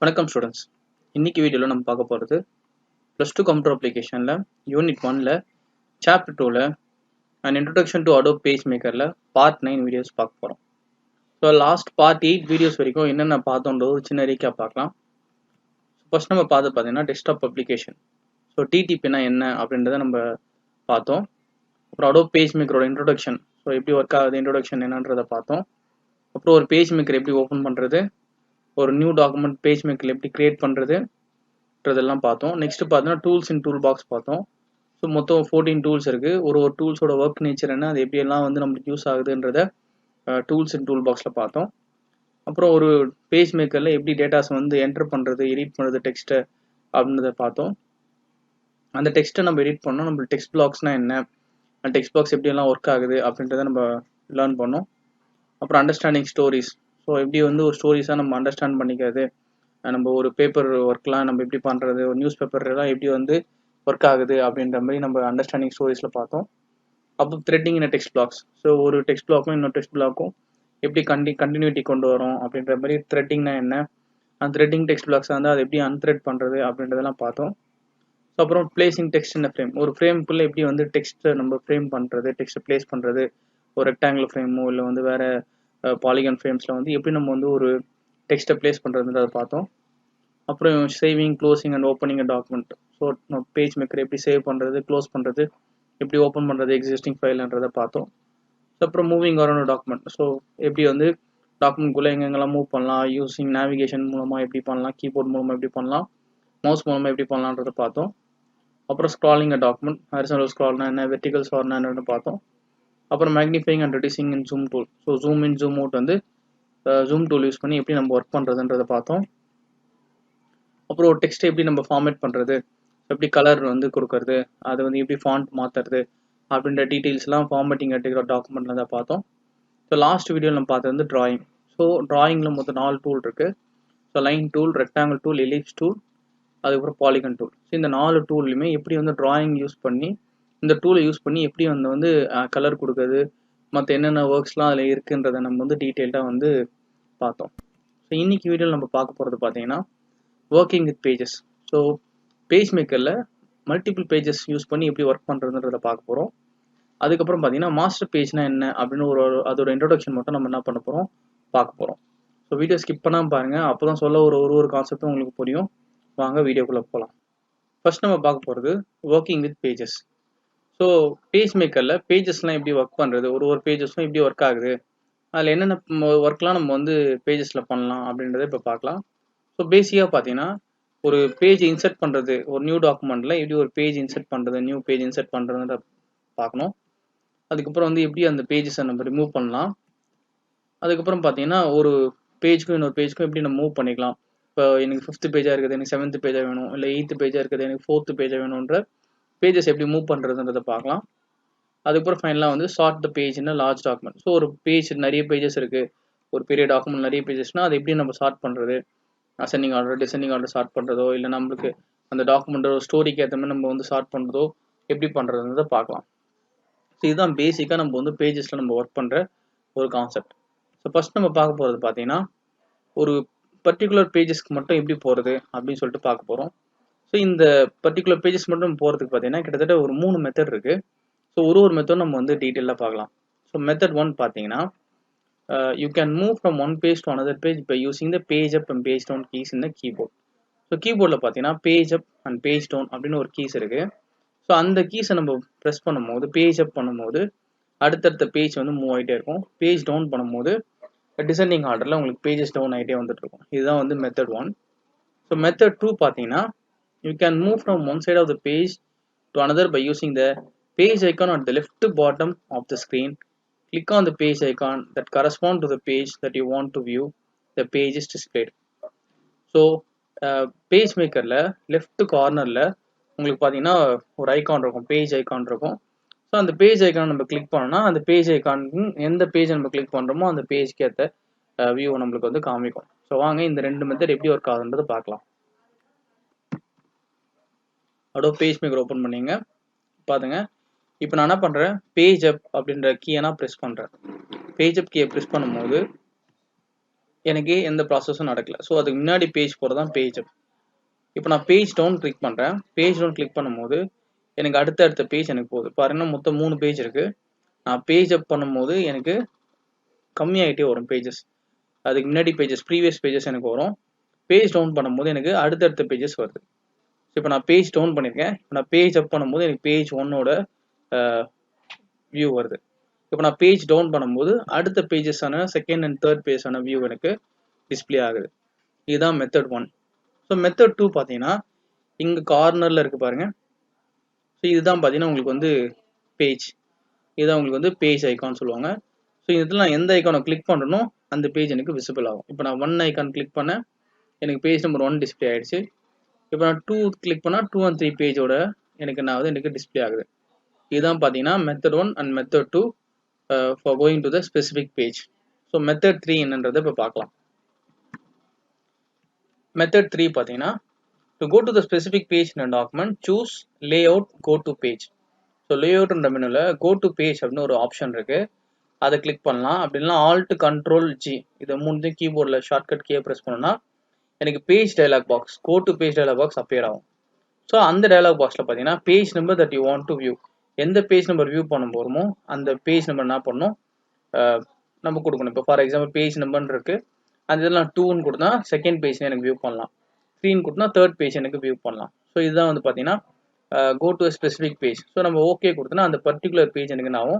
வணக்கம் ஸ்டூடெண்ட்ஸ். இன்னைக்கு வீடியோவில் நம்ம பார்க்க போகிறது +2 கம்ப்யூட்டர் அப்ளிகேஷனில் யூனிட் 1ல் சாப்டர் 2ல் and introduction to Adobe page மேக்கரில் பார்ட் 9 வீடியோஸ் பார்க்க போகிறோம். ஸோ லாஸ்ட் பார்ட் 8 வீடியோஸ் வரைக்கும் என்னென்ன பார்த்தோன்றது ஒரு சின்ன ரீகேப் பார்க்கலாம். ஃபர்ஸ்ட் நம்ம பார்த்தீங்கன்னா டெஸ்க்டாப் அப்ளிகேஷன். ஸோ டிடிபினா என்ன அப்படின்றத நம்ம பார்த்தோம். அப்புறம் அடோப் பேஜ் மேக்கரோட இன்ட்ரொடக்ஷன், ஸோ எப்படி ஒர்க் ஆகுது, இன்ட்ரொடக்ஷன் என்னன்றதை பார்த்தோம். அப்புறம் ஒரு பேஜ் மேக்கர் எப்படி ஓப்பன் பண்ணுறது, ஒரு நியூ டாக்குமெண்ட் பேஜ் மேக்கரில் எப்படி கிரியேட் பண்ணுறதுன்றதெல்லாம் பார்த்தோம். நெக்ஸ்ட் பார்த்தீங்கன்னா டூல்ஸ் இன் டூல் பாக்ஸ் பார்த்தோம். ஸோ மொத்தம் 14 டூல்ஸ் இருக்குது. ஒரு டூல்ஸோட ஒர்க் நேச்சர் என்ன, அது எப்படியெல்லாம் நம்மளுக்கு யூஸ் ஆகுதுன்றத டூல்ஸ் இன் டூல் பாக்ஸில் பார்த்தோம். அப்புறம் ஒரு பேஜ் மேக்கரில் எப்படி டேட்டாஸ் என்டர் பண்ணுறது, எடிட் பண்ணுறது டெக்ஸ்ட்டை அப்படின்றத பார்த்தோம். அந்த டெக்ஸ்ட்டை நம்ம எடிட் பண்ணோம். நம்மளுக்கு டெக்ஸ்ட் பிளாக்ஸ்னால் என்ன, அந்த டெக்ஸ்ட் பாக்ஸ் எப்படியெல்லாம் ஒர்க் ஆகுது அப்படின்றத நம்ம லேர்ன் பண்ணோம். அப்புறம் அண்டர்ஸ்டாண்டிங் ஸ்டோரிஸ், ஸோ எப்படி ஒரு ஸ்டோரிஸாக நம்ம அண்டர்ஸ்டாண்ட் பண்ணிக்கிறது, நம்ம ஒரு பேப்பர் ஒர்க்லாம் நம்ம எப்படி பண்ணுறது, ஒரு நியூஸ் பேப்பர்லாம் எப்படி ஒர்க் ஆகுது அப்படின்ற மாதிரி நம்ம அண்டர்ஸ்டாண்டிங் ஸ்டோரிஸில் பார்த்தோம். அப்புறம் threading in text blocks, so ஒரு டெக்ஸ்ட் பிளாக்கும் இன்னொரு டெக்ஸ்ட் பிளாக்கும் எப்படி கண்டினியூட்டி கொண்டு வரும் அப்படின்ற மாதிரி த்ரெட்டிங்னா என்ன, அந்த த்ரெட்டிங் டெக்ஸ்ட் பிளாக்ஸ் அதை எப்படி அன்த்ரெட் பண்ணுறது அப்படின்றதெல்லாம் பார்த்தோம். ஸோ அப்புறம் பிளேசிங் டெக்ஸ்ட் இன் ஃப்ரேம், ஒரு ஃப்ரேம்குள்ளே எப்படி டெக்ஸ்ட்டை நம்ம ஃப்ரேம் பண்ணுறது, டெக்ஸ்ட்டை பிளேஸ் பண்ணுறது, ஒரு ரெக்டாங்குலர் ஃப்ரேமோ இல்லை வேறு பாலிகன் ஃப்ரேம்ஸில் எப்படி நம்ம ஒரு டெக்ஸ்ட்டை பிளேஸ் பண்ணுறதுன்றதை பார்த்தோம். அப்புறம் saving, closing and opening document, so நம்ம பேஜ் மேக்கர் எப்படி சேவ் பண்ணுறது, க்ளோஸ் பண்ணுறது, எப்படி ஓப்பன் பண்ணுறது எக்ஸிஸ்டிங் ஃபைல்ன்றதை பார்த்தோம். ஸோ அப்புறம் மூவிங் அரௌண்ட் டாக்குமெண்ட், ஸோ எப்படி டாக்குமெண்ட்குள்ளே எங்கெங்கெல்லாம் மூவ் பண்ணலாம், யூஸிங் நேவிகேஷன் மூலமாக எப்படி பண்ணலாம், கீபோர்ட் மூலமாக எப்படி பண்ணலாம், மவுஸ் மூலமாக எப்படி பண்ணலான்றதை பார்த்தோம். அப்புறம் ஸ்க்ராலிங் டாக்குமெண்ட், ஹாரிசான்டல் ஸ்க்ரால்னா என்ன, வெர்டிகல் ஸ்க்ரால்னா என்னன்னு பார்த்தோம். அப்புறம் magnifying and reducing in zoom tool, so zoom in zoom out zoom tool use பண்ணி எப்படி நம்ம ஒர்க் பண்ணுறதுன்றதை பார்த்தோம். அப்புறம் ஒரு டெக்ஸ்ட்டை எப்படி நம்ம ஃபார்மேட் பண்ணுறது, எப்படி கலர் கொடுக்கறது, அதை எப்படி ஃபாண்ட் மாற்றுறது அப்படின்ற டீட்டெயில்ஸ்லாம் ஃபார்மேட்டிங் எடுக்கிற டாக்குமெண்ட்டில் தான் பார்த்தோம். ஸோ லாஸ்ட் வீடியோவில் நம்ம பார்த்தது ட்ராயிங். ஸோ ட்ராயிங்கில் மொத்தம் 4 டூல் இருக்குது. So line tool, rectangle tool, ellipse tool, அதுக்கப்புறம் பாலிகன் டூல். ஸோ இந்த 4 டூல்லையுமே எப்படி ட்ராயிங் யூஸ் பண்ணி, இந்த டூலை யூஸ் பண்ணி எப்படி கலர் கொடுக்குறது, மற்ற என்னென்ன ஒர்க்ஸ்லாம் அதில் இருக்குன்றதை நம்ம டீட்டெயில்டாக பார்த்தோம். ஸோ இன்றைக்கி வீடியோவில் நம்ம பார்க்க போகிறது பார்த்தீங்கன்னா working with pages. So page மேக்கரில் மல்டிபிள் பேஜஸ் யூஸ் பண்ணி எப்படி ஒர்க் பண்ணுறதுன்றதை பார்க்க போகிறோம். அதுக்கப்புறம் பார்த்தீங்கன்னா மாஸ்டர் பேஜ்னா என்ன அப்படின்னு அதோட இன்ட்ரோடக்ஷன் மட்டும் நம்ம என்ன பண்ண போகிறோம், பார்க்க போகிறோம். ஸோ வீடியோ ஸ்கிப் பண்ணாமல் பாருங்கள், அப்போ தான் சொல்ல ஒரு கான்செப்டும் உங்களுக்கு புரியும். வாங்க வீடியோக்குள்ளே போகலாம். ஃபர்ஸ்ட் நம்ம பார்க்க போகிறது working with pages. So page மேக்கரில் பேஜஸ்லாம் எப்படி ஒர்க் பண்ணுறது, ஒரு பேஜஸும் எப்படி ஒர்க் ஆகுது, அதில் என்னென்ன ஒர்க்லாம் நம்ம பேஜஸில் பண்ணலாம் அப்படின்றத இப்போ பார்க்கலாம். ஸோ பேசிக்காக பார்த்தீங்கன்னா ஒரு பேஜ் இன்சர்ட் பண்ணுறது, ஒரு நியூ டாக்குமெண்ட்டில் எப்படி ஒரு பேஜ் இன்சர்ட் பண்ணுறது, நியூ பேஜ் இன்சர்ட் பண்ணுறதுன்ற பார்க்கணும். அதுக்கப்புறம் எப்படி அந்த பேஜஸை நம்ம ரிமூவ் பண்ணலாம். அதுக்கப்புறம் பார்த்தீங்கன்னா ஒரு பேஜுக்கும் இன்னொரு பேஜுக்கும் எப்படி நம்ம மூவ் பண்ணிக்கலாம். இப்போ எனக்கு 5th பேஜாக இருக்குது, எனக்கு 7th பேஜாக வேணும், இல்லை 8th பேஜாக இருக்குது, எனக்கு 4th பேஜாக வேணுன்ற பேஜஸ் எப்படி மூவ் பண்ணுறதுன்றதை பார்க்கலாம். அதுக்கப்புறம் ஃபைனலாக short the page in large document. So ஒரு பேஜ் நிறைய பேஜஸ் இருக்குது, ஒரு பெரிய டாக்குமெண்ட் நிறைய பேஜஸ்னால் அதை எப்படி நம்ம ஷார்ட் பண்ணுறது, ascending order, descending order short பண்ணுறதோ, இல்லை நம்மளுக்கு அந்த டாக்குமெண்ட்டோட ஸ்டோரிக்கு ஏற்ற மாதிரி நம்ம ஷார்ட் பண்ணுறதோ எப்படி பண்ணுறதுன்றதை பார்க்கலாம். ஸோ இதுதான் பேசிக்காக நம்ம பேஜஸில் நம்ம ஒர்க் பண்ணுற ஒரு கான்செப்ட். ஸோ ஃபஸ்ட் நம்ம பார்க்க போகிறது பார்த்தீங்கன்னா ஒரு பர்டிகுலர் பேஜஸ்க்கு மட்டும் எப்படி போகிறது அப்படின்னு சொல்லிட்டு பார்க்க போகிறோம். ஸோ இந்த பர்டிகுலர் பேஜஸ் மட்டும் போகிறதுக்கு பார்த்தீங்கன்னா கிட்டத்தட்ட ஒரு 3 மெத்தட் இருக்குது. ஸோ ஒரு மெத்தட் நம்ம டீட்டெயிலாக பார்க்கலாம். ஸோ மெத்தட் 1 பார்த்தீங்கன்னா you can move from one page to another page by using the page up and page down keys in the keyboard. So கீபோர்டில் பார்த்தீங்கன்னா page up and page down அப்படின்னு ஒரு keys இருக்குது. So அந்த கீஸை நம்ம press பண்ணும்போது page அப் பண்ணும்போது அடுத்தடுத்த பேஜ் மூவ் ஆகிட்டே இருக்கும். பேஜ் டவுன் பண்ணும்போது டிசெண்டிங் ஆர்டரில் உங்களுக்கு பேஜஸ் டவுன் ஆகிட்டே வந்துட்டுருக்கும். இதுதான் மெத்தட் 1. ஸோ மெத்தட் 2 பார்த்தீங்கன்னா you can move from one side of the page to another by using the page icon at the left bottom of the screen. Click on the page icon that correspond to the page that you want to view. The page is displayed. So page மேக்கரில் left கார்னரில் உங்களுக்கு பார்த்தீங்கன்னா ஒரு icon இருக்கும், page icon இருக்கும். So அந்த page icon நம்ம click பண்ணோம்னா அந்த பேஜ் ஐக்கானுக்கு எந்த பேஜ் நம்ம கிளிக் பண்ணுறோமோ அந்த பேஜ்க்கு ஏற்ற வியூ நம்மளுக்கு காமிக்கும். ஸோ வாங்க இந்த 2 மெத்தட் எப்படி ஒர்க் ஆகுதுன்றதை பார்க்கலாம். அதோட பேஜ் மேக்கர் ஓப்பன் பண்ணிங்க, பாருங்க இப்போ நான் என்ன பண்ணுறேன், பேஜ் அப் அப்படின்ற கீயை நான் ப்ரெஸ் பண்ணுறேன். பேஜ் அப் கீயை ப்ரெஸ் பண்ணும்போது எனக்கு எந்த ப்ராசஸும் நடக்கல. ஸோ அதுக்கு முன்னாடி பேஜ் போகிறது தான் பேஜ் அப். இப்போ நான் பேஜ் டவுன் கிளிக் பண்ணுறேன். பேஜ் டவுன் கிளிக் பண்ணும்போது எனக்கு அடுத்த பேஜ் எனக்கு போகுது. பாருங்கன்னா மொத்தம் 3 பேஜ் இருக்குது. நான் பேஜ் அப் பண்ணும்போது எனக்கு கம்மியாகிட்டே வரும் பேஜஸ். அதுக்கு முன்னாடி பேஜஸ், ப்ரீவியஸ் பேஜஸ் எனக்கு வரும். பேஜ் டவுன் பண்ணும்போது எனக்கு அடுத்தடுத்த பேஜஸ் வருது. இப்போ நான் பேஜ் டவுன் பண்ணியிருக்கேன். இப்போ நான் பேஜ் அப் பண்ணும்போது எனக்கு பேஜ் 1ஓட வியூ வருது. இப்போ நான் பேஜ் டவுன் பண்ணும்போது அடுத்த பேஜஸான செகண்ட் அண்ட் தேர்ட் பேஜான வியூ எனக்கு டிஸ்பிளே ஆகுது. இதுதான் மெத்தட் 1. ஸோ மெத்தட் 2 பார்த்தீங்கன்னா இங்கே கார்னரில் இருக்குது பாருங்கள். ஸோ இதுதான் பார்த்தீங்கன்னா உங்களுக்கு வந்து பேஜ். இதுதான் உங்களுக்கு வந்து பேஜ் ஐக்கான் சொல்லுவாங்க. ஸோ இதில் நான் எந்த ஐக்கானை கிளிக் பண்ணுறனோ அந்த பேஜ் எனக்கு விசிபிள் ஆகும். இப்போ நான் 1 ஐக்கான் கிளிக் பண்ணேன், எனக்கு பேஜ் நம்பர் 1 டிஸ்பிளே ஆகிடுச்சு. இப்போ நான் 2 கிளிக் பண்ணால் 2 and 3 பேஜோட எனக்கு டிஸ்பிளே ஆகுது. இதுதான் பார்த்தீங்கன்னா method 1 and method 2 for going to the specific page. So method 3 என்னன்றதை இப்போ பார்க்கலாம். மெத்தட் 3 பார்த்தீங்கன்னா to go to the specific page in a document, choose layout go to page. So லேஅவுட்ன்ற மெனுவில் go to page அப்படின்னு ஒரு ஆப்ஷன் இருக்குது. அதை கிளிக் பண்ணலாம். அப்படின்னா Alt Control G இதை மூணுத்தையும் கீபோர்டில் ஷார்ட்கட் கீயை ப்ரெஸ் பண்ணோன்னா எனக்கு page dialog box, go to page dialog box appear ஆகும். ஸோ அந்த டைலாக் பாக்ஸில் பார்த்தீங்கன்னா page number that you want to view, எந்த பேஜ் நம்பர் வியூ பண்ண போகிறோமோ அந்த பேஜ் நம்பர் என்ன பண்ணணும் நம்ம கொடுக்கணும். இப்போ ஃபார் எக்ஸாம்பிள் பேஜ் நம்பர்னு இருக்குது, அந்த இதில் நான் 2ன்னு கொடுத்தா செகண்ட் பேஜ் எனக்கு வியூ பண்ணலாம், 3ன்னு கொடுத்தா தேர்ட் பேஜ் எனக்கு வியூ பண்ணலாம். ஸோ இதுதான் வந்து பார்த்தீங்கன்னா go to specific page. So நம்ம ஓகே கொடுத்தோன்னா அந்த பர்டிகுலர் பேஜ் எனக்கு நான்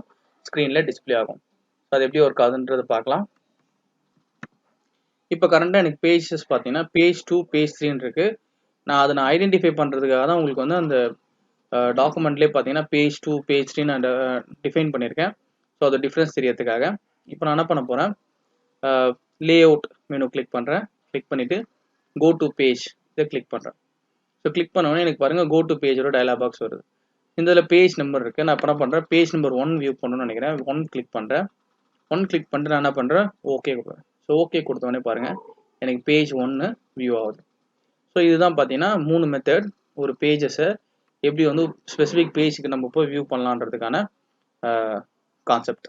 ஸ்க்ரீனில் டிஸ்பிளே ஆகும். ஸோ அது எப்படி ஒர்க் ஆகுதுன்றதை பார்க்கலாம். இப்போ கரண்டாக எனக்கு பேஜஸ் பார்த்தீங்கன்னா பேஜ் 2 பேஜ் 3ன்னு இருக்குது. நான் ஐடென்டிஃபை பண்ணுறதுக்காக தான் உங்களுக்கு வந்து அந்த டாக்குமெண்ட்லேயே பார்த்தீங்கன்னா பேஜ் 2 பேஜ் 3 நான் டிஃபைன் பண்ணியிருக்கேன். ஸோ அது டிஃப்ரென்ஸ் தெரியறதுக்காக. இப்போ நான் என்ன பண்ண போகிறேன், லேஅவுட் மெனு கிளிக் பண்ணுறேன். கிளிக் பண்ணிவிட்டு கோ டு பேஜ் இதை கிளிக் பண்ணுறேன். ஸோ கிளிக் பண்ணோடனே எனக்கு பாருங்கள் கோ டு பேஜோட டைலாக் பாக்ஸ் வருது. இந்த இதில் பேஜ் நம்பர் இருக்குது. நான் என்ன பண்ணுறேன், பேஜ் நம்பர் 1 வியூ பண்ணணும்னு நினைக்கிறேன். 1 கிளிக் பண்ணுறேன். 1 கிளிக் பண்ணிட்டு நான் என்ன பண்ணுறேன், ஓகே கொடுக்குறேன். ஸோ ஓகே கொடுத்தோடனே பாருங்கள் எனக்கு பேஜ் 1 வியூ ஆகுது. ஸோ இதுதான் பார்த்தீங்கன்னா 3 மெத்தட் ஒரு பேஜஸை எப்படி வந்து ஸ்பெசிஃபிக் பேஜுக்கு நம்ம போய் வியூ பண்ணலான்றதுக்கான கான்செப்ட்.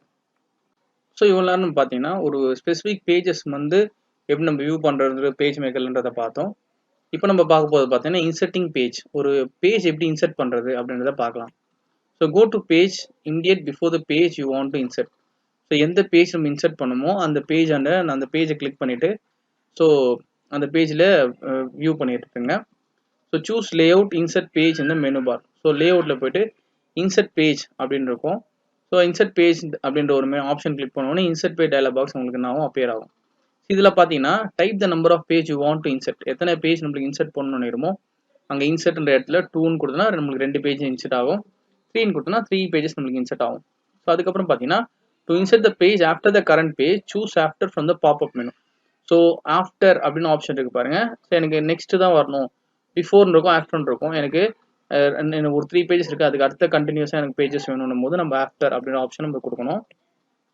ஸோ இவ்வளோ நேரம் பார்த்தீங்கன்னா ஒரு ஸ்பெசிஃபிக் பேஜஸ் வந்து எப்படி நம்ம வியூ பண்ணுறது பேஜ் மேக்கர்ன்றதை பார்த்தோம். இப்போ நம்ம பார்க்க போகிறது பார்த்தீங்கன்னா இன்சர்ட்டிங் பேஜ், ஒரு பேஜ் எப்படி இன்சர்ட் பண்ணுறது அப்படின்றத பார்க்கலாம். So go to page immediate before the page you want to insert. ஸோ எந்த பேஜ் நம்ம இன்சர்ட் பண்ணுமோ அந்த பேஜ் நான் அந்த பேஜை கிளிக் பண்ணிவிட்டு ஸோ அந்த பேஜில் வியூ பண்ணிட்டு இருக்குங்க. So choose layout insert page இந்த மெனு பார். ஸோ லேஅவுட்டில் போய்ட்டு இன்சர்ட் பேஜ் அப்படின்னு இருக்கும். ஸோ இன்சர்ட் பேஜ் அப்படின்ற ஒரு ஆப்ஷன் கிளிக் பண்ணோன்னே இன்சர்ட் பேஜ் டைலாக் பாக்ஸ் உங்களுக்கு நான் அப்பியர் ஆகும். இதில் பார்த்தீங்கன்னா type the number of page you want to insert, எத்தனை பேஜ் நம்மளுக்கு இன்சர்ட் பண்ணணும்னு நினைக்கிறோமோ அங்கே இன்சர்ட்ன்ற இடத்துல 2ன்னு கொடுத்தனா நம்மளுக்கு 2 பேஜ் இன்சர்ட் ஆகும், 3ன்னு கொடுத்தனா 3 பேஜஸ் நம்மளுக்கு இன்சர்ட் ஆகும். ஸோ அதுக்கப்புறம் பார்த்தீங்கன்னா to insert the page after the current page choose after from the pop-up menu. So after அப்படின்னு ஆப்ஷன் இருக்குது பாருங்கள். ஸோ எனக்கு நெக்ஸ்ட்டு தான் வரணும், பிஃபோர்னு இருக்கும் ஆஃப்டர்னு இருக்கும். எனக்கு ஒரு 3 பேஜஸ் இருக்குது, அதுக்கு அடுத்த கண்டினியூஸாக எனக்கு பேஜஸ் வேணும் போது நம்ம ஆஃப்டர் அப்படின்ற ஆப்ஷன் நம்ம கொடுக்கணும்.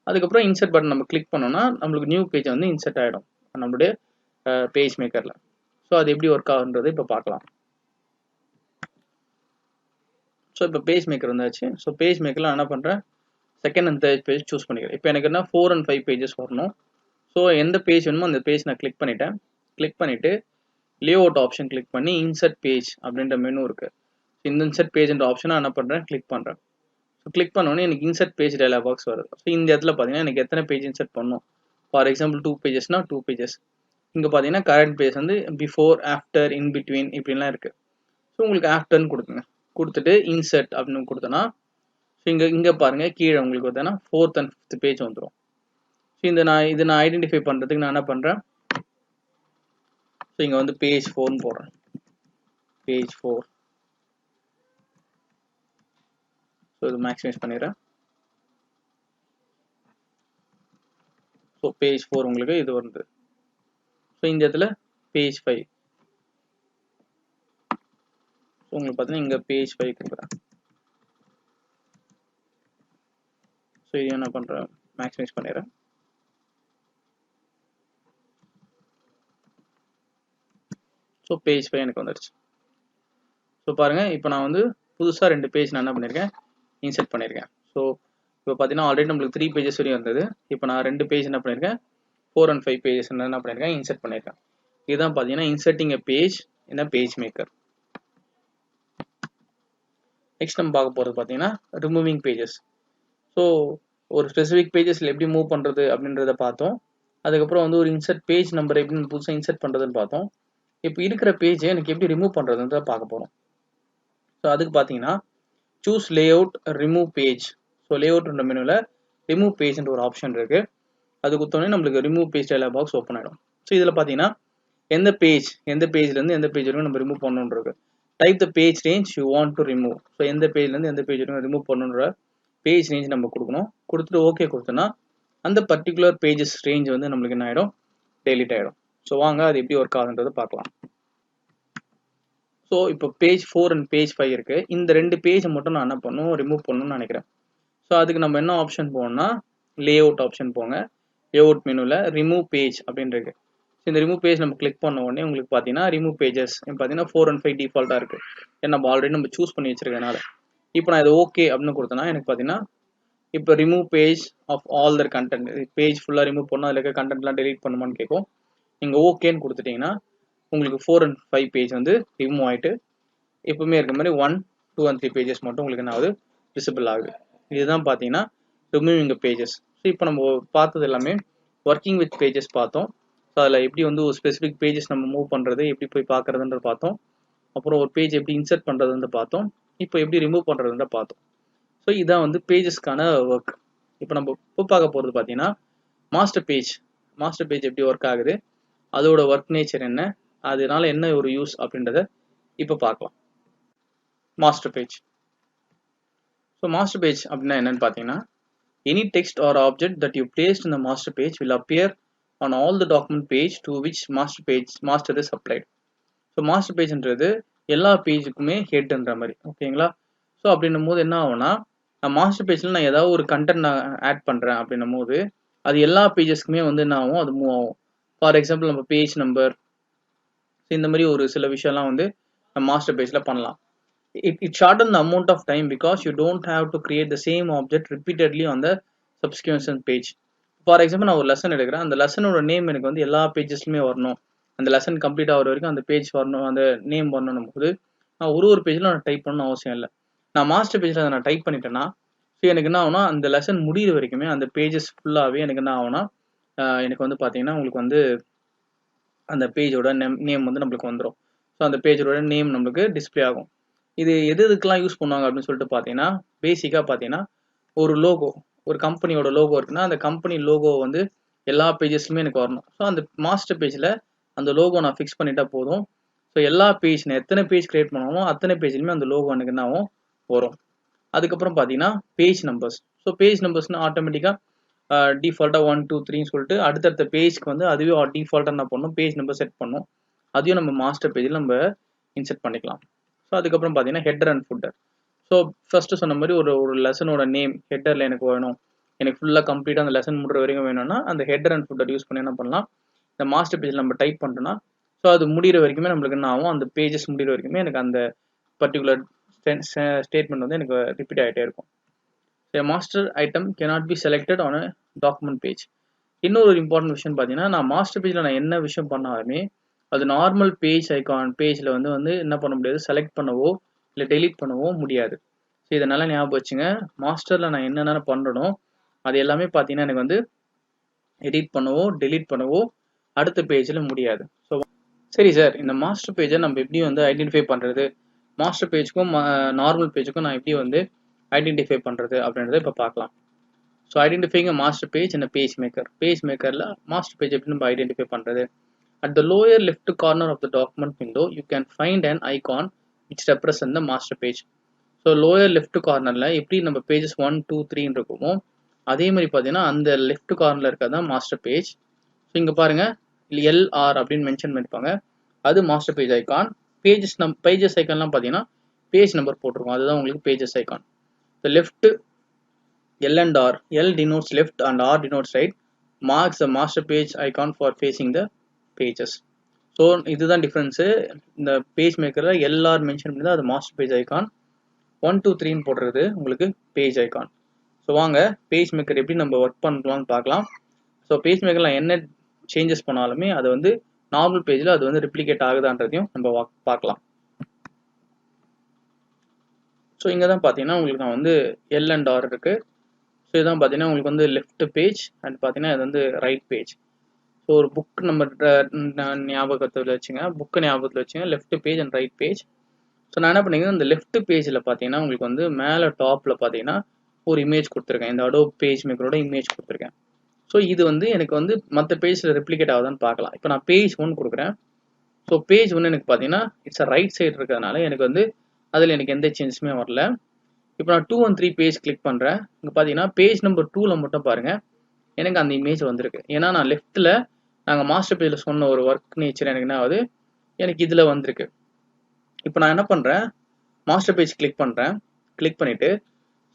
அதுக்கப்புறம் இன்சர்ட் பட்டன் நம்ம கிளிக் பண்ணோம்னா நம்மளுக்கு நியூ பேஜ் வந்து இன்சர்ட் ஆகிடும் நம்மளுடைய பேஜ் மேக்கரில். ஸோ அது எப்படி ஒர்க் ஆகுன்றது இப்போ பார்க்கலாம். ஸோ இப்போ பேஜ் மேக்கர் வந்தாச்சு. ஸோ பேஜ் மேக்கரில் நான் என்ன பண்ணுறேன், second and third page choose பண்ணிக்கிறேன். இப்போ எனக்கு என்ன 4 and 5 பேஜஸ் வரணும். ஸோ எந்த பேஜ் வேணுமோ அந்த பேஜ் நான் கிளிக் பண்ணிட்டேன். கிளிக் பண்ணிவிட்டு லேஅவுட் ஆப்ஷன் கிளிக் பண்ணி இன்சர்ட் பேஜ் அப்படின்ற மெனு இருக்குது. இந்த இன்சர்ட் பேஜ்ன்ற ஆப்ஷன் நான் என்ன பண்ணுறேன், கிளிக் பண்ணுறேன். ஸோ கிளிக் பண்ணோன்னே எனக்கு இன்சர்ட் பேஜ் டைலாக் பாக்ஸ் வருது. ஸோ இந்த இடத்துல பார்த்தீங்கன்னா எனக்கு எத்தனை பேஜ் இன்சர்ட் பண்ணணும், ஃபார் எக்ஸாம்பிள் 2 பேஜஸ்னா 2 பேஜஸ். இங்கே பார்த்தீங்கன்னா கரண்ட் பேஜ் வந்து பிஃபோர் ஆஃப்டர் இன் பிட்வீன் இப்படின்லாம் இருக்குது. ஸோ உங்களுக்கு ஆஃப்டர்னு கொடுக்குங்க. கொடுத்துட்டு இன்சர்ட் அப்படின்னு கொடுத்தோன்னா ஸோ இங்கே பாருங்கள் கீழே உங்களுக்கு பார்த்தீங்கன்னா 4th and 5th பேஜ் வந்துடும். ஸோ இதை நான் ஐடென்டிஃபை பண்ணுறதுக்கு நான் என்ன பண்ணுறேன், ஸோ இங்கே வந்து பேஜ் 4ன்னு போடுறேன். பேஜ் 4. ஸோ இது மேக்ஸிமைஸ் பண்ணிடுறேன். ஸோ பேஜ் 4 உங்களுக்கு இது வருது. ஸோ இந்த இடத்துல பேஜ் 5. ஸோ உங்களுக்கு பார்த்தீங்கன்னா இங்கே பேஜ் 5 கொடுக்குறேன். ஸோ இது என்ன பண்ணுறேன், மேக்ஸிமைஸ் பண்ணிடுறேன். ஸோ பேஜ் 5 எனக்கு வந்துடுச்சு. ஸோ பாருங்கள் இப்போ நான் வந்து புதுசாக 2 பேஜ் நான் என்ன பண்ணியிருக்கேன் இன்சர்ட் பண்ணியிருக்கேன். ஸோ இப்போ பார்த்தீங்கன்னா ஆல்ரெடி நம்மளுக்கு 3 பேஜஸ் வரையும் இருந்தது. இப்போ நான் 2 பேஜ் என்ன பண்ணியிருக்கேன், 4 and 5 பேஜஸ் என்ன பண்ணியிருக்கேன், இன்சர்ட் பண்ணியிருக்கேன். இதுதான் பார்த்தீங்கன்னா இன்சர்ட்டிங் எ பேஜ் இன் அ பேஜ் மேக்கர். நெக்ஸ்ட் நம்ம பார்க்க போகிறது பார்த்தீங்கன்னா ரிமூவிங் பேஜஸ். ஸோ ஒரு ஸ்பெசிஃபிக் பேஜஸில் எப்படி மூவ் பண்ணுறது அப்படின்றத பார்த்தோம். அதுக்கப்புறம் வந்து ஒரு இன்சர்ட் பேஜ் நம்பர் எப்படி புதுசாக இன்சர்ட் பண்ணுறதுன்னு பார்த்தோம். இப்போ இருக்கிற பேஜை எனக்கு எப்படி ரிமூவ் பண்ணுறதுன்றத பார்க்க போகிறோம். ஸோ அதுக்கு பார்த்தீங்கன்னா choose layout remove page. So லேஅவுட்ன்ற மெனுவில் ரிமூவ் பேஜ்ன்ற ஒரு ஆப்ஷன் இருக்குது. அது கொடுத்தோடனே நம்மளுக்கு remove page dialog box open ஆகிடும். ஸோ இதில் பார்த்தீங்கன்னா எந்த பேஜ்லேருந்து எந்த பேஜ் வரைக்கும் நம்ம ரிமூவ் பண்ணணுன்றது. Type the page range you want to remove. So எந்த பேஜ்லேருந்து எந்த பேஜ் வரைக்கும் ரிமூவ் பண்ணுன்ற பேஜ் ரேஞ்ச் நம்ம கொடுக்கணும். கொடுத்துட்டு ஓகே கொடுத்தோன்னா அந்த பர்டிகுலர் பேஜஸ் ரேஞ்ச் வந்து நம்மளுக்கு என்ன ஆகிடும், டெலிட் ஆகிடும். ஸோ வாங்க அது எப்படி ஒர்க் ஆகுதுன்றதை பார்க்கலாம். ஸோ இப்போ பேஜ் 4 and பேஜ் 5 இருக்குது. இந்த 2 பேஜை மட்டும் நான் என்ன பண்ணணும், ரிமூவ் பண்ணணும்னு நினைக்கிறேன். ஸோ அதுக்கு நம்ம என்ன ஆப்ஷன் போகணும்னா லேஅவுட் ஆப்ஷன் போங்க. லேஅவுட் மெனுவில் ரிமூவ் பேஜ் அப்படின்னு இருக்கு. இந்த ரிமூவ் பேஜ் நம்ம கிளிக் பண்ண உடனே உங்களுக்கு பார்த்தீங்கன்னா ரிமூவ் பேஜஸ் பார்த்தீங்கன்னா 4 and 5 டிஃபால்ட்டாக இருக்குது. ஏன்னா நம்ம ஆல்ரெடி நம்ம சூஸ் பண்ணி வச்சிருக்கனால. இப்போ நான் இது ஓகே அப்படின்னு கொடுத்தேன்னா எனக்கு பார்த்தீங்கன்னா இப்போ remove page of all their content, page ஃபுல்லாக ரிமூவ் பண்ணால் அதில் இருக்க கண்டென்ட்லாம் டெலிட் பண்ணுமான்னு கேட்கும். நீங்கள் ஓகேன்னு கொடுத்துட்டிங்கன்னா உங்களுக்கு 4 and 5 பேஜ் வந்து ரிமூவ் ஆகிட்டு எப்பவுமே இருக்க மாதிரி 1, 2 and 3 பேஜஸ் மட்டும் உங்களுக்கு என்ன ஆகுது, விசிபிள் ஆகுது. இதுதான் பார்த்தீங்கன்னா ரிமூவிங் பேஜஸ். ஸோ இப்போ நம்ம பார்த்தது எல்லாமே ஒர்க்கிங் வித் பேஜஸ் பார்த்தோம். ஸோ அதில் எப்படி வந்து ஒரு ஸ்பெசிஃபிக் பேஜஸ் நம்ம மூவ் பண்ணுறது, எப்படி போய் பார்க்குறதுன்ற பார்த்தோம். அப்புறம் ஒரு பேஜ் எப்படி இன்சர்ட் பண்ணுறதுன்னு பார்த்தோம். இப்போ எப்படி ரிமூவ் பண்ணுறதுன்ற பார்த்தோம். ஸோ இதான் வந்து பேஜஸ்க்கான ஒர்க். இப்போ நம்ம இப்போ பார்க்க போகிறது பார்த்தீங்கன்னா மாஸ்டர் பேஜ் எப்படி ஒர்க் ஆகுது, அதோட ஒர்க் நேச்சர் என்ன, அதனால என்ன ஒரு யூஸ் அப்படின்றத இப்போ பார்க்கலாம். Master page. So master page அப்படின்னா என்னன்னு பார்த்தீங்கன்னா any text or object that you placed in the master page will appear on all the document page to which master is applied. So master பேஜ்ன்றது எல்லா பேஜுக்குமே ஹெட்ன்ற மாதிரி ஓகேங்களா. ஸோ அப்படின்னும் போது என்ன ஆகும்னா நான் மாஸ்டர் பேஜில் நான் ஏதாவது ஒரு கண்டென்ட் நான் ஆட் பண்ணுறேன் அப்படின்னும் போது அது எல்லா பேஜஸ்க்குமே வந்து என்ன ஆகும், அது மூவ் ஆகும். ஃபார் எக்ஸாம்பிள் நம்ம பேஜ் நம்பர் இந்த மாதிரி ஒரு சில விஷயம்லாம் வந்து நம்ம மாஸ்டர் பேஜில் பண்ணலாம். It shorten the amount of time because you don't have to create the same object repeatedly on the subsequent page. For example நான் ஒரு லெசன் எடுக்கிறேன், அந்த லெசனோட நேம் எனக்கு வந்து எல்லா பேஜஸ்லுமே வரணும், அந்த லெசன் கம்ப்ளீட் ஆகிற வரைக்கும் அந்த பேஜ் வரணும், அந்த நேம் வரணும் போது நான் ஒரு பேஜில் நான் டைப் பண்ணணும் அவசியம் இல்லை. நான் மாஸ்டர் பேஜில் அதை நான் டைப் பண்ணிட்டேன்னா ஸோ எனக்கு என்ன ஆகுனா அந்த லெசன் முடிகிற வரைக்குமே அந்த பேஜஸ் ஃபுல்லாகவே எனக்கு என்ன ஆகுனா எனக்கு வந்து பார்த்தீங்கன்னா உங்களுக்கு வந்து அந்த பேஜோட நேம் வந்து நம்மளுக்கு வந்துடும். ஸோ அந்த பேஜோட நேம் நம்மளுக்கு டிஸ்பிளே ஆகும். இது எதுக்கெல்லாம் யூஸ் பண்ணுவாங்க அப்படின்னு சொல்லிட்டு பார்த்தீங்கன்னா பேசிக்காக பார்த்தீங்கன்னா ஒரு லோகோ, ஒரு கம்பெனியோட லோகோ இருக்குன்னா அந்த கம்பெனி லோகோ வந்து எல்லா பேஜஸ்லுமே எனக்கு வரணும். ஸோ அந்த மாஸ்டர் பேஜில் அந்த லோகோ நான் ஃபிக்ஸ் பண்ணிட்டா போதும். ஸோ எல்லா பேஜ் நான் எத்தனை பேஜ் கிரியேட் பண்ணாமோ அத்தனை பேஜ்லையுமே அந்த லோகோ எனக்கு என்ன ஆகும், வரும். அதுக்கப்புறம் பார்த்தீங்கன்னா பேஜ் நம்பர்ஸ். ஸோ பேஜ் நம்பர்ஸ்னால் ஆட்டோமேட்டிக்காக டிஃபால்ட்டாக 1, 2, 3 சொல்லிட்டு அடுத்தடுத்த பேஜ்க்கு வந்து அதுவே டிஃபால்ட்டாக என்ன பண்ணணும், பேஜ் நம்பர் செட் பண்ணணும். அதையும் நம்ம மாஸ்டர் பேஜில் நம்ம இன்செர்ட் பண்ணிக்கலாம். ஸோ அதுக்கப்புறம் பார்த்தீங்கன்னா header and footer. So first சொன்ன மாதிரி ஒரு லெசனோட நேம் ஹெட்டரில் எனக்கு வேணும், எனக்கு ஃபுல்லாக கம்ப்ளீட்டாக அந்த லெசன் முடிகிற வரைக்கும் வேணும்னா அந்த ஹெட்டர் அண்ட் ஃபுட்டர் யூஸ் பண்ணி என்ன பண்ணலாம், இந்த மாஸ்டர் பேஜில் நம்ம டைப் பண்ணிட்டோம்னா ஸோ அது முடிகிற வரைக்குமே நம்மளுக்கு என்ன ஆகும், அந்த பேஜஸ் முடிகிற வரைக்குமே எனக்கு அந்த பர்டிகுலர் ஸ்டேட்மெண்ட் வந்து எனக்கு ரிப்பீட் ஆகிட்டே இருக்கும். So master item cannot be selected on a document page. இன்னொரு இம்பார்ட்டன்ட் விஷயம் பார்த்தீங்கன்னா நான் மாஸ்டர் பேஜில் நான் என்ன விஷயம் பண்ணாலுமே அது நார்மல் பேஜ் ஐகான் பேஜில் வந்து என்ன பண்ண முடியாது, செலக்ட் பண்ணவோ இல்லை டெலீட் பண்ணவோ முடியாது. ஸோ இதனால் ஞாபகம் வச்சுங்க, மாஸ்டரில் நான் என்னென்ன பண்ணுறனோ அது எல்லாமே பார்த்தீங்கன்னா எனக்கு வந்து எடிட் பண்ணவோ டெலீட் பண்ணவோ அடுத்த பேஜில் முடியாது. ஸோ சரி சார், இந்த மாஸ்டர் பேஜை நம்ம எப்படி வந்து ஐடென்டிஃபை பண்ணுறது, மாஸ்டர் பேஜுக்கும் நார்மல் பேஜுக்கும் நான் எப்படி வந்து ஐடென்டிஃபை பண்ணுறது அப்படின்றத இப்போ பார்க்கலாம். So identifying a master page in page மேக்கரில் மாஸ்டர் பேஜ் எப்படி நம்ம ஐடென்டிஃபை பண்ணுறது. At the lower left corner of the document window, you can find an icon which represents the master page. So lower left corner ல எப்படி நம்ம pages 1, 2, 3 இருக்குமோ அதே மாதிரி பார்த்தீங்கன்னா அந்த left corner இருக்கிறது தான் master page. ஸோ இங்கே பாருங்க LR அப்படின்னு மென்ஷன் பண்ணியிருப்பாங்க, அது மாஸ்டர் பேஜ் ஐகான். பேஜஸ் ஐக்கான்லாம் பார்த்தீங்கன்னா பேஜ் நம்பர் போட்டிருக்கோம், அதுதான் உங்களுக்கு pages icon. The left L and R, L denotes left and R denotes right, marks the master page icon for facing the pages. So இதுதான் difference. இந்த page மேக்கரில் LR mention பண்ணி தான் அது master page icon. 1 2 3ன்னு போடுறது உங்களுக்கு page icon. So வாங்க page maker எப்படி நம்ம ஒர்க் பண்ணலாம்னு பார்க்கலாம். ஸோ பேஜ் மேக்கரில் என்ன சேஞ்சஸ் பண்ணாலுமே அது வந்து நார்மல் பேஜில் அது வந்து ரிப்ளிகேட் ஆகுதான்றதையும் நம்ம பார்க்கலாம். ஸோ இங்கே தான் பார்த்தீங்கன்னா உங்களுக்கு நான் வந்து எல் அண்ட் ஆர் இருக்குது. ஸோ இதுதான் பார்த்தீங்கன்னா உங்களுக்கு வந்து லெஃப்ட் பேஜ் அண்ட் பார்த்தீங்கன்னா இது வந்து ரைட் பேஜ். ஸோ ஒரு புக் நம்ம ஞாபகத்தில் வச்சுங்க, புக்கு ஞாபகத்தில் வச்சுங்க, left page and right page. So நான் என்ன பண்ணிங்கன்னா இந்த லெஃப்ட் பேஜில் பார்த்தீங்கன்னா உங்களுக்கு வந்து மேலே டாப்பில் பார்த்தீங்கன்னா ஒரு இமேஜ் கொடுத்துருக்கேன். இந்த அடோப் பேஜ் மேக்கரோட இமேஜ் கொடுத்துருக்கேன். ஸோ இது வந்து எனக்கு வந்து மற்ற பேஜில் ரெப்ளிகேட் ஆகுதான்னு பார்க்கலாம். இப்போ நான் பேஜ் 1 கொடுக்குறேன். ஸோ பேஜ் 1 எனக்கு பார்த்தீங்கன்னா இட்ஸ் அ ரைட் சைடு இருக்கிறதுனால எனக்கு வந்து அதில் எனக்கு எந்த சேஞ்சஸுமே வரல. இப்போ நான் 2 and 3 பேஜ் கிளிக் பண்ணுறேன். இங்கே பார்த்தீங்கன்னா பேஜ் நம்பர் 2ல் மட்டும் பாருங்கள் எனக்கு அந்த இமேஜ் வந்திருக்கு. ஏன்னா நான் லெஃப்ட்டில் நாங்கள் மாஸ்டர் பேஜில் சொன்ன ஒரு ஒர்க் நேச்சர் எனக்கு என்ன ஆகுது, எனக்கு இதில் வந்திருக்கு. இப்போ நான் என்ன பண்ணுறேன், மாஸ்டர் பேஜ் கிளிக் பண்ணுறேன். கிளிக் பண்ணிவிட்டு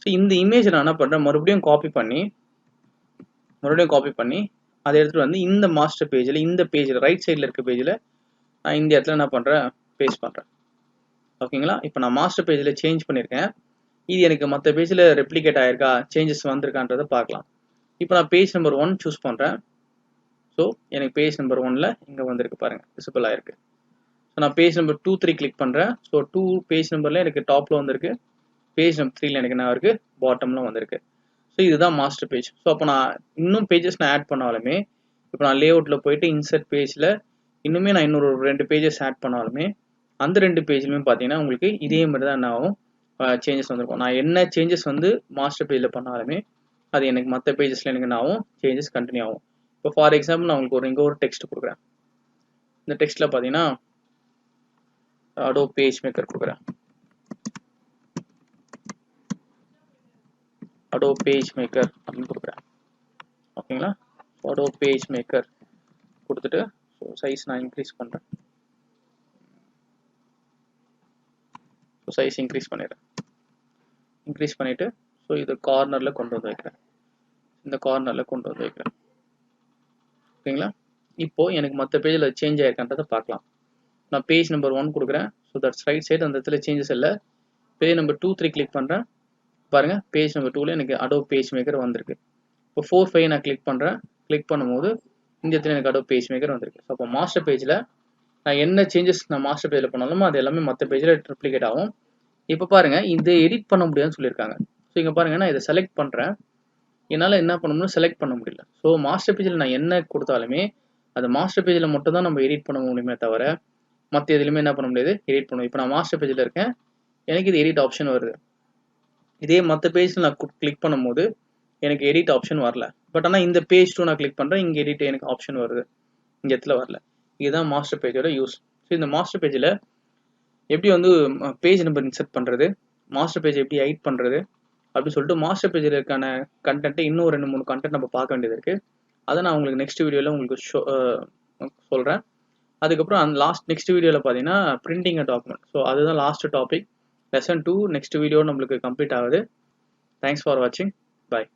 ஸோ இந்த இமேஜை நான் என்ன பண்ணுறேன், மறுபடியும் காப்பி பண்ணி அதை எடுத்துகிட்டு வந்து இந்த மாஸ்டர் பேஜில், இந்த பேஜில் ரைட் சைடில் இருக்க பேஜில் நான் இந்த இடத்துல என்ன பண்ணுறேன், பேஸ்ட் பண்ணுறேன். ஓகேங்களா? இப்போ நான் மாஸ்டர் பேஜில் சேஞ்ச் பண்ணியிருக்கேன். இது எனக்கு மற்ற பேஜில் ரெப்ளிகேட் ஆகிருக்கா, சேஞ்சஸ் வந்திருக்கான்றதை பார்க்கலாம். இப்போ நான் பேஜ் நம்பர் 1 சூஸ் பண்ணுறேன். ஸோ எனக்கு பேஜ் நம்பர் 1ல் இங்கே வந்திருக்கு பாருங்கள், விசிபிள் ஆகிருக்கு. ஸோ நான் பேஜ் நம்பர் 2 3 கிளிக் பண்ணுறேன். ஸோ 2 பேஜ் நம்பரில் எனக்கு டாப்பில் வந்திருக்கு. பேஜ் நம்பர் 3ல் எனக்கு என்ன இருக்குது, பாட்டமில் வந்திருக்கு. ஸோ இதுதான் மாஸ்டர் பேஜ். ஸோ அப்போ நான் இன்னும் பேஜஸ் நான் ஆட் பண்ணாலுமே, இப்போ நான் லேஅவுட்டில் போயிட்டு இன்சர்ட் பேஜில் இன்னுமே நான் இன்னொரு 2 பேஜஸ் ஆட் பண்ணாலுமே அந்த 2 பேஜ்லையுமே பார்த்தீங்கன்னா உங்களுக்கு இதே மாதிரி தான் என்ன ஆகும், சேஞ்சஸ் வந்திருக்கும். நான் என்ன சேஞ்சஸ் வந்து மாஸ்டர் பேஜில் பண்ணாலுமே அது எனக்கு மற்ற பேஜஸில் எனக்கு என்ன ஆகும், சேஞ்சஸ் கண்டினியூ ஆகும். இப்போ ஃபார் எக்ஸாம்பிள் நான் உங்களுக்கு இங்கே ஒரு டெக்ஸ்ட் கொடுக்குறேன். இந்த டெக்ஸ்ட்டில் பார்த்தீங்கன்னா அடோப் பேஜ் மேக்கர் கொடுக்குறேன். அடோப் பேஜ் மேக்கர் அப்படின்னு கொடுக்குறேன். ஓகேங்களா? அடோப் பேஜ் மேக்கர் கொடுத்துட்டு ஸோ சைஸ் நான் இன்க்ரீஸ் பண்ணுறேன். ஸோ சைஸ் இன்க்ரீஸ் பண்ணிடுறேன். இன்க்ரீஸ் பண்ணிவிட்டு ஸோ இது கார்னரில் கொண்டு வந்து வைக்கிறேன். இந்த கார்னரில் கொண்டு வந்து வைக்கிறேன். ஓகேங்களா? இப்போது எனக்கு மற்ற பேஜில் சேஞ்ச் ஆகிருக்கான்றதை பார்க்கலாம். நான் பேஜ் நம்பர் 1 கொடுக்குறேன். ஸோ தட்ஸ் ரைட் சைடு, அந்த இடத்துல சேஞ்சஸ் இல்லை. பேஜ் நம்பர் 2 3 கிளிக் பண்ணுறேன். பாருங்கள் பேஜ் நம்பர் 2ல் எனக்கு அடோப் பேஜ் மேக்கர் வந்திருக்கு. இப்போ 4 5 நான் கிளிக் பண்ணுறேன். கிளிக் பண்ணும்போது இந்த இடத்துல எனக்கு அடோப் பேஜ் மேக்கர் வந்திருக்கு. ஸோ அப்போ மாஸ்டர் பேஜில் நான் என்ன சேஞ்சஸ் நான் மாஸ்டர் பேஜில் பண்ணாலும் அது எல்லாமே மற்ற பேஜில் ரிப்ளிகேட் ஆகும். இப்போ பாருங்கள் இதை எடிட் பண்ண முடியாதுன்னு சொல்லியிருக்காங்க. ஸோ இங்கே பாருங்கள் நான் இதை செலக்ட் பண்ணுறேன். என்னால் என்ன பண்ண முடியும், செலக்ட் பண்ண முடியல. ஸோ மாஸ்டர் பேஜில் நான் என்ன கொடுத்தாலுமே அது மாஸ்டர் பேஜில் மட்டும் தான் நம்ம எடிட் பண்ண முடியுமே தவிர மற்ற எதுலையுமே என்ன பண்ண முடியாது, எடிட் பண்ணுவோம். இப்போ நான் மாஸ்டர் பேஜில் இருக்கேன், எனக்கு இது எடிட் ஆப்ஷன் வருது. இதே மற்ற பேஜில் நான் கிளிக் பண்ணும்போது எனக்கு எடிட் ஆப்ஷன் வரல. பட் ஆனால் இந்த பேஜ் 2 நான் கிளிக் பண்ணுறேன், இங்கே எடிட் எனக்கு ஆப்ஷன் வருது, இங்கே இடத்துல வரல. இதுதான் மாஸ்டர் பேஜோட யூஸ். ஸோ இந்த மாஸ்டர் பேஜில் எப்படி வந்து பேஜ் நம்பர் இன்சர்ட் பண்ணுறது, மாஸ்டர் பேஜ் எப்படி எடிட் பண்ணுறது அப்படின்னு சொல்லிட்டு மாஸ்டர் பேஜில் இருக்கான கண்டென்ட்டை இன்னும் 2 3 கண்டென்ட் நம்ம பார்க்க வேண்டியது இருக்குது. அதை நான் உங்களுக்கு நெக்ஸ்ட் வீடியோவில் உங்களுக்கு சொல்கிறேன். அதுக்கப்புறம் அந்த நெக்ஸ்ட் வீடியோவில் பார்த்தீங்கன்னா பிரிண்டிங் அ டாக்குமெண்ட். ஸோ அதுதான் last topic. Lesson 2 next video நம்மளுக்கு கம்ப்ளீட் ஆகுது. தேங்க்ஸ் ஃபார் வாட்சிங். பாய்.